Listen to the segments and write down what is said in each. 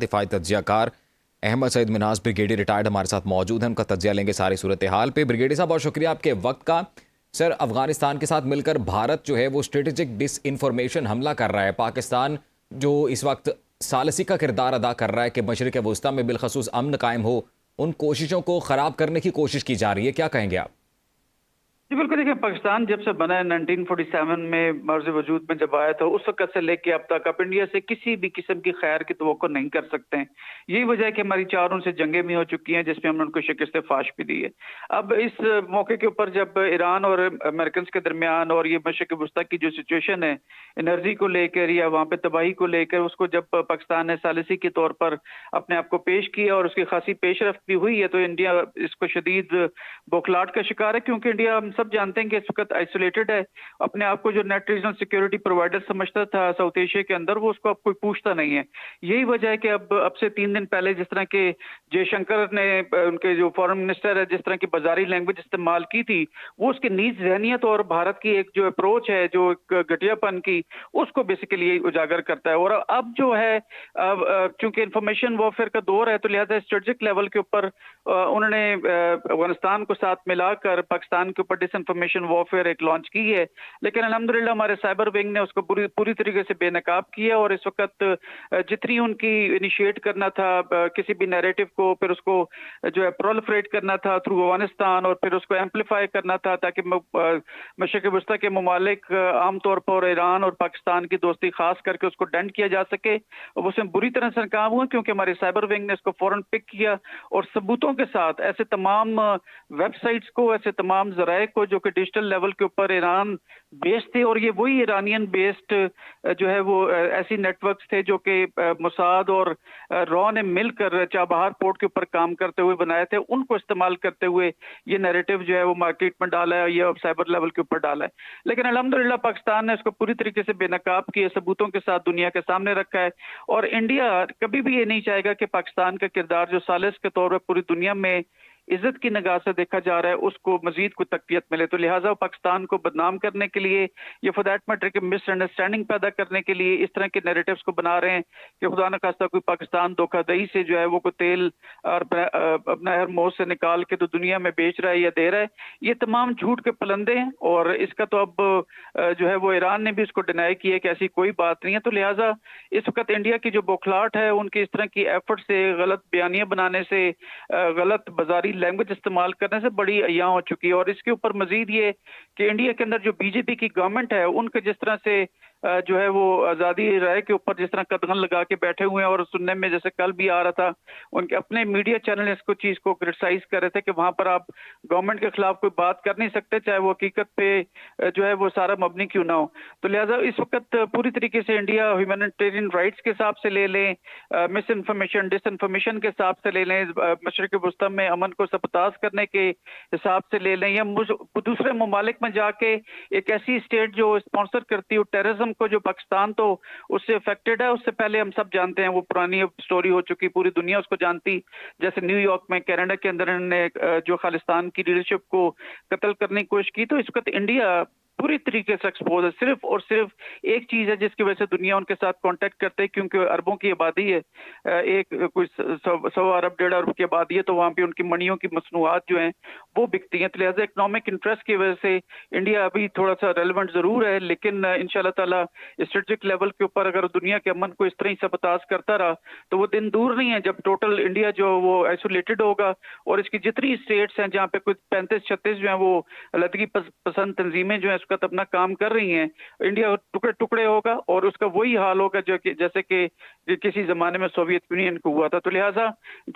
دفاعی تجزیہ کار احمد سعید مناز brigadier retired ہمارے ساتھ موجود ہیں. ان کا تجزیہ لیں گے ساری صورتحال پہ. بریگیڈیئر صاحب بہت شکریہ آپ کے وقت کا. سر، افغانستان کے ساتھ مل کر بھارت جو ہے وہ اسٹریٹجک ڈس انفارمیشن حملہ کر رہا ہے. پاکستان جو اس وقت ثالثی کا کردار ادا کر رہا ہے کہ مشرق وسطیٰ میں بالخصوص امن قائم ہو، ان کوششوں کو خراب کرنے کی کوشش کی جا رہی ہے. کیا کہیں گے آپ؟ جی بالکل، دیکھیں پاکستان جب سے بنا ہے 1947 میں مرز وجود میں جب آیا تھا، اس وقت سے لے کے اب تک آپ انڈیا سے کسی بھی قسم کی خیر کی توقع نہیں کر سکتے ہیں. یہی وجہ ہے کہ ہماری 4 ان سے جنگیں بھی ہو چکی ہیں جس میں ہم نے ان کو شکست فاش بھی دی ہے. اب اس موقع کے اوپر جب ایران اور امریکنز کے درمیان اور یہ مشرق وسطیٰ کی جو سچویشن ہے انرجی کو لے کر یا وہاں پہ تباہی کو لے کر، اس کو جب پاکستان نے ثالثی کے طور پر اپنے آپ کو پیش کیا اور اس کی خاصی پیش رفت بھی ہوئی ہے، تو انڈیا اس کو شدید بوکھلاہٹ کا شکار ہے. کیونکہ انڈیا ہم سب جانتے ہیں کہ اس وقت آئسولیٹڈ ہے، اپنے آپ کو جو نیٹ ریجنل سیکیورٹی پرووائڈر سمجھتا تھا ساؤتھ ایشیا کے اندر، وہ اس کو اب کوئی پوچھتا نہیں ہے. یہی وجہ ہے کہ اب سے 3 دن پہلے جس طرح کے جے شنکر نے ان کے جو فارن منسٹر ہے جس طرح کی بازاری لینگویج استعمال کی تھی، وہ اس کی نیز ذہنیت اور بھارت کی ایک جو اپروچ ہے جو گھٹیا پن کی، اس کو بیسیکلی اجاگر کرتا ہے. اور اب جو ہے چونکہ انفارمیشن وارفیئر کا دور ہے، تو لہٰذا اسٹریٹجک لیول کے اوپر انہوں نے افغانستان کو ساتھ ملا کر پاکستان کے اوپر ڈس انفارمیشن وارفیئر ایک لانچ کی ہے. لیکن الحمدللہ ہمارے سائبر ونگ نے اس کو پوری طریقے سے بے نقاب کیا، اور اس وقت جتنی ان کی انیشیٹ کرنا تھا کسی بھی نیریٹو کو، پھر اس کو جو ہے پرولفریٹ کرنا تھا تھرو افغانستان، اور پھر اس کو ایمپلیفائی کرنا تھا تاکہ مشرق وسطیٰ کے ممالک عام طور پر ایران اور پاکستان کی دوستی خاص کر کے اس کو ڈنڈ کیا جا سکے. اس میں بری طرح سے ناکام ہوا، کیونکہ ہمارے سائبر ونگ نے اس کو فوراً پک کیا اور ثبوتوں کے ساتھ ایسے تمام ویب سائٹس کو، ایسے تمام ذرائع کو جو کہ ڈیجیٹل لیول کے اوپر ایران بیسڈ تھے، اور یہ وہی ایرانین بیسڈ جو ہے وہ ایسی نیٹ ورکس تھے جو کہ موساد اور را نے مل کر چابہار پورٹ کے اوپر کام کرتے ہوئے بنائے تھے، ان کو استعمال کرتے ہوئے یہ نیریٹو جو ہے وہ مارکیٹ میں ڈالا ہے، یہ سائبر لیول کے اوپر ڈالا ہے. لیکن الحمدللہ پاکستان نے اس کو پوری طریقے سے بے نقاب کیے، ثبوتوں کے ساتھ دنیا کے سامنے رکھا ہے. اور انڈیا کبھی بھی یہ نہیں چاہے گا کہ پاکستان کا کردار جو ثالث کے طور پر پوری دنیا میں عزت کی نگاہ سے دیکھا جا رہا ہے، اس کو مزید کوئی تقویت ملے. تو لہٰذا پاکستان کو بدنام کرنے کے لیے یا فار دیٹ میٹر کہ مس انڈرسٹینڈنگ پیدا کرنے کے لیے اس طرح کے نیریٹوز کو بنا رہے ہیں کہ خدا نہ خواستہ کوئی پاکستان دھوکہ دہی سے جو ہے وہ کوئی تیل اور اپنا ہرموز سے نکال کے تو دنیا میں بیچ رہا ہے یا دے رہا ہے. یہ تمام جھوٹ کے پلندے ہیں، اور اس کا تو اب جو ہے وہ ایران نے بھی اس کو ڈینائی کیا ہے کہ ایسی کوئی بات نہیں ہے. تو لہٰذا اس وقت انڈیا کی جو بوکھلاہٹ ہے، ان کی اس طرح کی ایفرٹ سے، غلط بیانیاں بنانے سے، غلط بازاری لینگویج استعمال کرنے سے بڑی عیاں ہو چکی ہے. اور اس کے اوپر مزید یہ کہ انڈیا کے اندر جو بی جے پی کی گورنمنٹ ہے، ان کے جس طرح سے جو ہے وہ آزادی رائے کے اوپر جس طرح قدغن لگا کے بیٹھے ہوئے ہیں، اور سننے میں جیسے کل بھی آ رہا تھا ان کے اپنے میڈیا چینل اس کو چیز کو کرٹیسائز کر رہے تھے کہ وہاں پر آپ گورنمنٹ کے خلاف کوئی بات کر نہیں سکتے، چاہے وہ حقیقت پہ جو ہے وہ سارا مبنی کیوں نہ ہو. تو لہٰذا اس وقت پوری طریقے سے انڈیا ہیومینیٹیرین رائٹس کے حساب سے لے لیں، مس انفارمیشن ڈس انفارمیشن کے حساب سے لے لیں، مشرق وسطیٰ میں امن کو سبتاز کرنے کے حساب سے لے لیں، یا دوسرے ممالک میں جا کے ایک ایسی اسٹیٹ جو اسپانسر کرتی ہو ٹیررزم کو، جو پاکستان تو اس سے افیکٹڈ ہے. اس سے پہلے ہم سب جانتے ہیں، وہ پرانی سٹوری ہو چکی، پوری دنیا اس کو جانتی. جیسے نیو یارک میں کینیڈا کے اندر انہوں نے جو خالستان کی لیڈرشپ کو قتل کرنے کی کوشش کی. تو اس وقت انڈیا پوری طریقے سے ایکسپوز ہے. صرف اور صرف ایک چیز ہے جس کی وجہ سے دنیا ان کے ساتھ کانٹیکٹ کرتے ہے، کیونکہ اربوں کی آبادی ہے، ایک کوئی 100 ارب 1.5 ارب کی آبادی ہے، تو وہاں پہ ان کی منیوں کی مصنوعات جو ہیں وہ بکتی ہیں. تو لہٰذا اکنامک انٹرسٹ کی وجہ سے انڈیا ابھی تھوڑا سا ریلیونٹ ضرور ہے، لیکن انشاءاللہ تعالیٰ اسٹریٹجک لیول کے اوپر اگر دنیا کے امن کو اس طرح ہی سبتاز کرتا رہا تو وہ دن دور نہیں ہے جب ٹوٹل انڈیا جو وہ آئسولیٹڈ ہوگا، اور اس کی جتنی اسٹیٹس ہیں جہاں پہ کچھ 35-36 جو ہیں وہ علیحدگی پسند تنظیمیں جو ہیں اس وقت اپنا کام کر رہی ہیں، انڈیا ٹکڑے ٹکڑے ہوگا، اور اس کا وہی حال ہوگا جو کہ جیسے کہ کسی زمانے میں سوویت یونین کو ہوا تھا. تو لہٰذا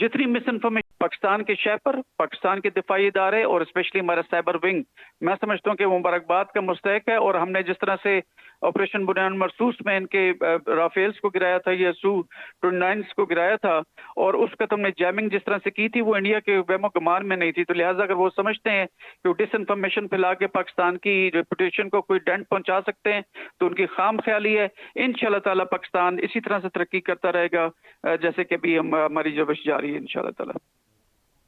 جتنی مس انفارمیشن پاکستان کے شہ پر، پاکستان کے دفاعی ادارے اور اسپیشلی ہمارا سائبر ونگ، میں سمجھتا ہوں کہ وہ مبارکباد کا مستحق ہے. اور ہم نے جس طرح سے آپریشن بنیان مرسوس میں ان کے رافیلز کو گرایا تھا یا سو-29 کو گرایا تھا، اور اس کا ہم نے جیمنگ جس طرح سے کی تھی، وہ انڈیا کے وہم و گمان میں نہیں تھی. تو لہٰذا اگر وہ سمجھتے ہیں کہ وہ ڈس انفارمیشن پھیلا کے پاکستان کی ریپوٹیشن کو کوئی ڈینٹ پہنچا سکتے ہیں، تو ان کی خام خیالی ہے. انشاءاللہ تعالیٰ پاکستان اسی طرح سے ترقی کرتا رہے گا جیسے کہ ابھی ہماری جوش جاری ہے انشاءاللہ تعالیٰ.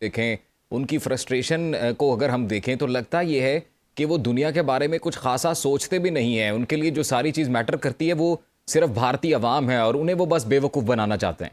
دیکھیں ان کی فرسٹریشن کو اگر ہم دیکھیں تو لگتا یہ ہے کہ وہ دنیا کے بارے میں کچھ خاصا سوچتے بھی نہیں ہیں. ان کے لیے جو ساری چیز میٹر کرتی ہے وہ صرف بھارتی عوام ہے، اور انہیں وہ بس بے وقوف بنانا چاہتے ہیں.